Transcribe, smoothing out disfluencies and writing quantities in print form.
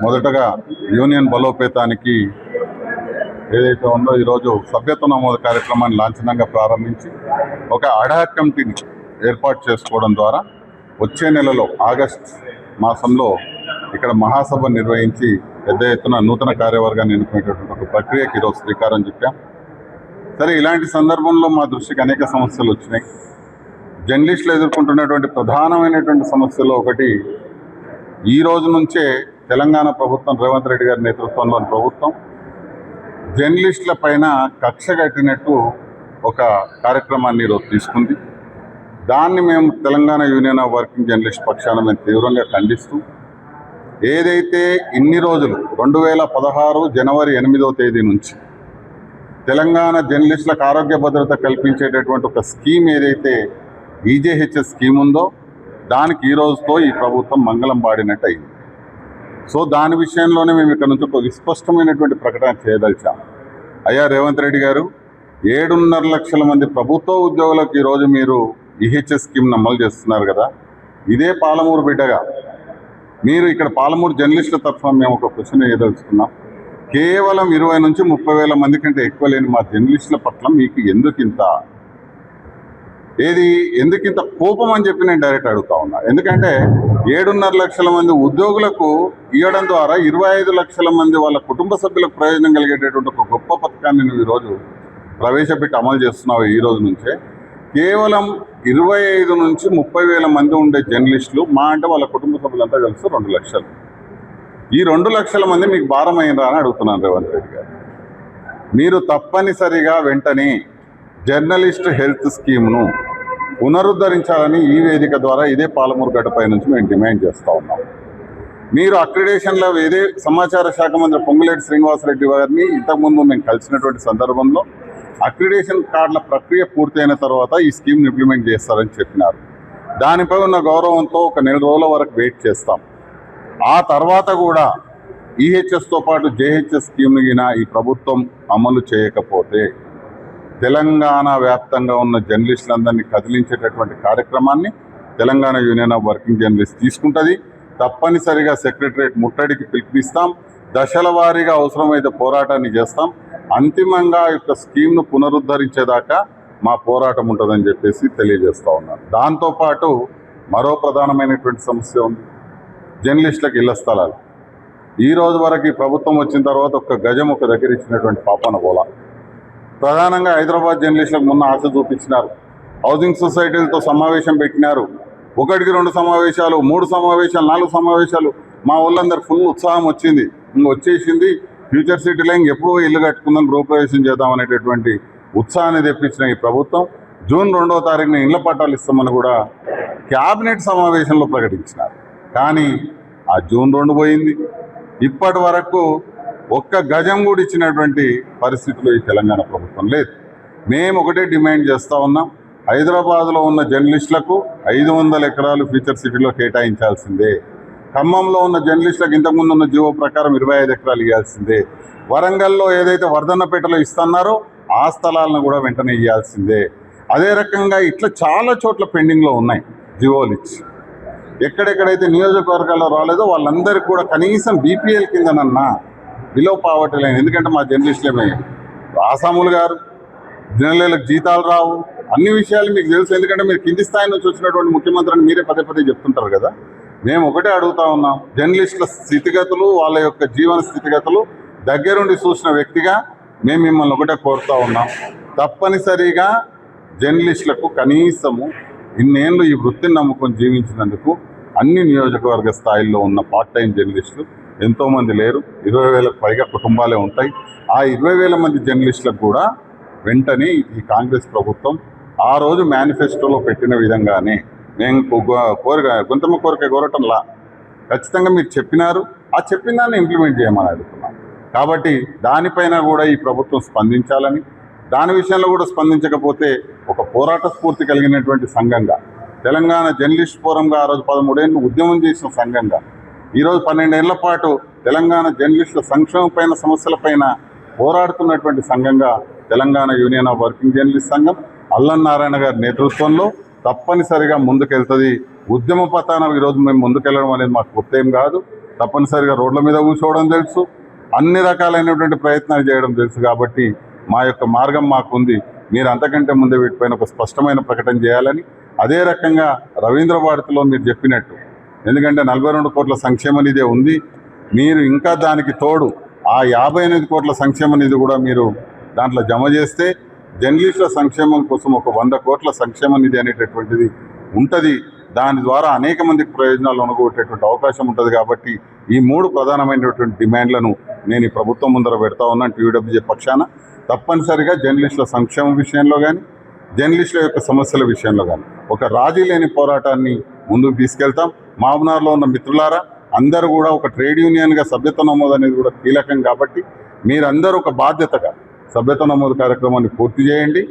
మొదటగా యూనియన్ బలోపేతానికి ఏదైతే ఉందో ఈరోజు సభ్యత్వ నమోదు కార్యక్రమాన్ని లాంఛనంగా ప్రారంభించి ఒక అడాక్ కమిటీని ఏర్పాటు చేసుకోవడం ద్వారా వచ్చే నెలలో ఆగస్ట్ మాసంలో ఇక్కడ మహాసభ నిర్వహించి పెద్ద ఎత్తున నూతన కార్యవర్గాన్ని ఎన్నుకునేటటువంటి ఒక ప్రక్రియకి ఈరోజు శ్రీకారం చుట్టాం. సరే, ఇలాంటి సందర్భంలో మా దృష్టికి అనేక సమస్యలు వచ్చినాయి. జర్నలిస్టులు ఎదుర్కొంటున్నటువంటి ప్రధానమైనటువంటి సమస్యలో ఒకటి, ఈ రోజు నుంచే తెలంగాణ ప్రభుత్వం, రేవంత్ రెడ్డి గారి నేతృత్వంలోని ప్రభుత్వం జర్నలిస్టుల పైన కక్ష కట్టినట్టు ఒక కార్యక్రమాన్ని ఈరోజు తీసుకుంది. దాన్ని మేము Telangana union of working journalist పక్షాన మేము తీవ్రంగా ఖండిస్తూ, ఏదైతే ఇన్ని రోజులు 2016 జనవరి 8వ తేదీ నుంచి తెలంగాణ జర్నలిస్టులకు ఆరోగ్య భద్రత కల్పించేటటువంటి ఒక స్కీమ్ ఏదైతే ఈజేహెచ్ఎస్ స్కీమ్ ఉందో దానికి ఈ రోజుతో ఈ ప్రభుత్వం మంగళం పాడినట్టు అయింది. సో దాని విషయంలోనే మేము ఇక్కడ నుంచి ఒక విస్పష్టమైనటువంటి ప్రకటన చేయదలిచాం. అయ్యా రేవంత్ రెడ్డి గారు, 7.5 లక్షల మంది ప్రభుత్వ ఉద్యోగులకు ఈరోజు మీరు ఈహెచ్ఎస్ స్కీమ్ను అమలు చేస్తున్నారు కదా. ఇదే పాలమూరు బిడ్డగా మీరు ఇక్కడ పాలమూరు జర్నలిస్టుల తరఫున మేము ఒక క్వశ్చన్ వేయదలుచుకున్నాం. కేవలం 20 నుంచి 30 వేల మంది కంటే ఎక్కువ లేని మా జర్నలిస్టుల పట్ల మీకు ఎందుకింత కోపం అని చెప్పి నేను డైరెక్ట్ అడుగుతా ఉన్నా. ఎందుకంటే 7.5 లక్షల మంది ఉద్యోగులకు ఇవ్వడం ద్వారా 25 లక్షల మంది వాళ్ళ కుటుంబ సభ్యులకు ప్రయోజనం కలిగేటటువంటి ఒక గొప్ప పథకాన్ని నువ్వు ఈరోజు ప్రవేశపెట్టి అమలు చేస్తున్నావు. ఈ రోజు నుంచే కేవలం 25 నుంచి 30 వేల మంది ఉండే జర్నలిస్టులు, మా అంటే వాళ్ళ కుటుంబ సభ్యులంతా కలిసి 2 లక్షలు. ఈ 2 లక్షల మంది మీకు భారం అయినరా అని అడుగుతున్నాను రేవంత్ రెడ్డి గారు. మీరు తప్పనిసరిగా వెంటనే జర్నలిస్ట్ హెల్త్ స్కీమ్ను పునరుద్ధరించాలని ఈ వేదిక ద్వారా ఇదే పాలమూరు గడ్డపై నుంచి మేము డిమాండ్ చేస్తూ ఉన్నాం. మీరు అక్రిడేషన్లో ఏదే సమాచార శాఖ మంత్రి పొంగులేటి శ్రీనివాసరెడ్డి గారిని ఇంతకుముందు మేము కలిసినటువంటి సందర్భంలో అక్రిడేషన్ కార్డుల ప్రక్రియ పూర్తయిన తర్వాత ఈ స్కీమ్ని ఇంప్లిమెంట్ చేస్తారని చెప్పినారు. దానిపై ఉన్న గౌరవంతో ఒక 4 రోజుల వరకు వెయిట్ చేస్తాం. ఆ తర్వాత కూడా ఈహెచ్ఎస్తో పాటు జేహెచ్ఎస్ స్కీమ్ని ఈ ప్రభుత్వం అమలు చేయకపోతే తెలంగాణ వ్యాప్తంగా ఉన్న జర్నలిస్టులందరినీ కదిలించేటటువంటి కార్యక్రమాన్ని Telangana union of working journalist తీసుకుంటుంది. తప్పనిసరిగా సెక్రటరియట్ ముట్టడికి పిలుపునిస్తాం. దశల వారీగా అవసరమైతే పోరాటాన్ని చేస్తాం. అంతిమంగా యొక్క స్కీమ్ను పునరుద్ధరించేదాకా మా పోరాటం ఉంటుందని చెప్పేసి తెలియజేస్తూ ఉన్నాను. దాంతోపాటు మరో ప్రధానమైనటువంటి సమస్య ఉంది, జర్నలిస్టులకు ఇళ్ల స్థలాలు. ఈ రోజు వరకు ఈ ప్రభుత్వం వచ్చిన తర్వాత ఒక్క గజం ఒక దగ్గర ఇచ్చినటువంటి పాపన పోలా. ప్రధానంగా హైదరాబాద్ జర్నలిస్టులకు మొన్న ఆశ చూపించినారు. హౌసింగ్ సొసైటీలతో సమావేశం పెట్టినారు. 1కి 2 సమావేశాలు, 3 సమావేశాలు, 4 సమావేశాలు. మా వాళ్ళందరూ ఫుల్ ఉత్సాహం వచ్చింది, వచ్చేసింది. ఫ్యూచర్ సిటీలో ఎప్పుడూ ఇల్లు కట్టుకుందాం, గృహప్రవేశం చేద్దామనేటటువంటి ఉత్సాహాన్ని తెప్పించిన ఈ ప్రభుత్వం జూన్ 2వ తారీఖున ఇళ్ల పట్టాలు ఇస్తామని కూడా క్యాబినెట్ సమావేశంలో ప్రకటించినారు. కానీ ఆ జూన్ 2 పోయింది. ఇప్పటి వరకు ఒక్క గజం కూడా ఇచ్చినటువంటి పరిస్థితులు ఈ తెలంగాణ ప్రభుత్వం లేదు. మేము ఒకటే డిమాండ్ చేస్తూ ఉన్నాం, హైదరాబాద్లో ఉన్న జర్నలిస్టులకు 500 ఎకరాలు ఫ్యూచర్ సిటీలో కేటాయించాల్సిందే. ఖమ్మంలో ఉన్న జర్నలిస్టులకు ఇంతకుముందు ఉన్న జీవో ప్రకారం 25 ఎకరాలు ఇవ్వాల్సిందే. వరంగల్లో ఏదైతే వర్ధన్నపేటలో ఇస్తున్నారో ఆ స్థలాలను కూడా వెంటనే ఇవ్వాల్సిందే. అదే రకంగా ఇట్లా చాలా చోట్ల పెండింగ్లో ఉన్నాయి జీవోలు ఇచ్చి. ఎక్కడెక్కడైతే నియోజకవర్గాల్లో రాలేదో వాళ్ళందరికీ కూడా కనీసం బీపీఎల్ కిందనన్నా బిలో పావర్టీ లైన్. ఎందుకంటే మా జర్నలిస్టులమే ఆసాములు గారు, జర్నలిస్టులకు జీతాలు రావు, అన్ని విషయాలు మీకు తెలుసు. ఎందుకంటే మీరు కింది స్థాయి నుంచి వచ్చినటువంటి ముఖ్యమంత్రిని మీరే పదే చెప్తుంటారు కదా. మేము ఒకటే అడుగుతా ఉన్నాం, జర్నలిస్టుల స్థితిగతులు, వాళ్ళ యొక్క జీవన స్థితిగతులు దగ్గరుండి చూసిన వ్యక్తిగా మేము మిమ్మల్ని ఒకటే కోరుతూ ఉన్నాం. తప్పనిసరిగా జర్నలిస్టులకు కనీసము ఇన్నేళ్ళు ఈ వృత్తిని నమ్ముకొని జీవించినందుకు అన్ని నియోజకవర్గ స్థాయిల్లో ఉన్న పార్ట్ టైం జర్నలిస్టులు ఎంతోమంది లేరు. 20,000కు పైగా కుటుంబాలే ఉంటాయి. ఆ 20,000 మంది జర్నలిస్టులకు కూడా వెంటనే ఈ కాంగ్రెస్ ప్రభుత్వం ఆ రోజు మేనిఫెస్టోలో పెట్టిన విధంగానే మేము గొంతమ్మ కోరిక కోరటంలా ఖచ్చితంగా మీరు చెప్పినారు, ఆ చెప్పిన దాన్ని ఇంప్లిమెంట్ చేయమని అడుగుతున్నాం. కాబట్టి దానిపైన కూడా ఈ ప్రభుత్వం స్పందించాలని, దాని విషయంలో కూడా స్పందించకపోతే ఒక పోరాట స్ఫూర్తి కలిగినటువంటి సంఘంగా, తెలంగాణ జర్నలిస్ట్ ఫోరంగా ఆ రోజు 13 ఏళ్ళు ఉద్యమం చేసిన సంఘంగా, ఈరోజు 12 ఏళ్ల పాటు తెలంగాణ జర్నలిస్టుల సంక్షేమపైన సమస్యలపైన పోరాడుతున్నటువంటి సంఘంగా Telangana union of working journalist సంఘం అల్లం నారాయణ గారి నేతృత్వంలో తప్పనిసరిగా ముందుకెళ్తుంది. ఉద్యమ పతాన ఈరోజు మేము ముందుకెళ్ళడం అనేది మాకు కొత్త ఏం కాదు. తప్పనిసరిగా రోడ్ల మీద కూర్చోవడం తెలుసు, అన్ని రకాలైనటువంటి ప్రయత్నాలు చేయడం తెలుసు. కాబట్టి మా యొక్క మార్గం మాకుంది. మీరు అంతకంటే ముందే వీటిపైన ఒక స్పష్టమైన ప్రకటన చేయాలని, అదే రకంగా రవీంద్ర భారతిలో మీరు చెప్పినట్టు, ఎందుకంటే 42 కోట్ల సంక్షేమ నిధి ఉంది, మీరు ఇంకా దానికి తోడు ఆ 58 కోట్ల సంక్షేమ నిధి కూడా మీరు దాంట్లో జమ చేస్తే జర్నలిస్టుల సంక్షేమం కోసం ఒక 100 కోట్ల సంక్షేమ నిధి అనేటటువంటిది ఉంటుంది. దాని ద్వారా అనేక మందికి ప్రయోజనాలు అనుకోగొట్టేటువంటి అవకాశం ఉంటుంది. కాబట్టి ఈ 3 ప్రధానమైనటువంటి డిమాండ్లను నేను ఈ ప్రభుత్వం ముందర పెడతా ఉన్నాను టీయూడబ్ల్యూజే పక్షాన. తప్పనిసరిగా జర్నలిస్టుల సంక్షేమం విషయంలో కానీ, జర్నలిస్టుల యొక్క సమస్యల విషయంలో కానీ ఒక రాజీ లేని పోరాటాన్ని ముందుకు తీసుకెళ్తాం. మామనార్లో ఉన్న మిత్రులారా, అందరూ కూడా ఒక ట్రేడ్ యూనియన్గా సభ్యత్వ నమోదు అనేది కూడా కీలకం. కాబట్టి మీరందరూ ఒక బాధ్యతగా సభ్యత్వ నమోదు కార్యక్రమాన్ని పూర్తి చేయండి.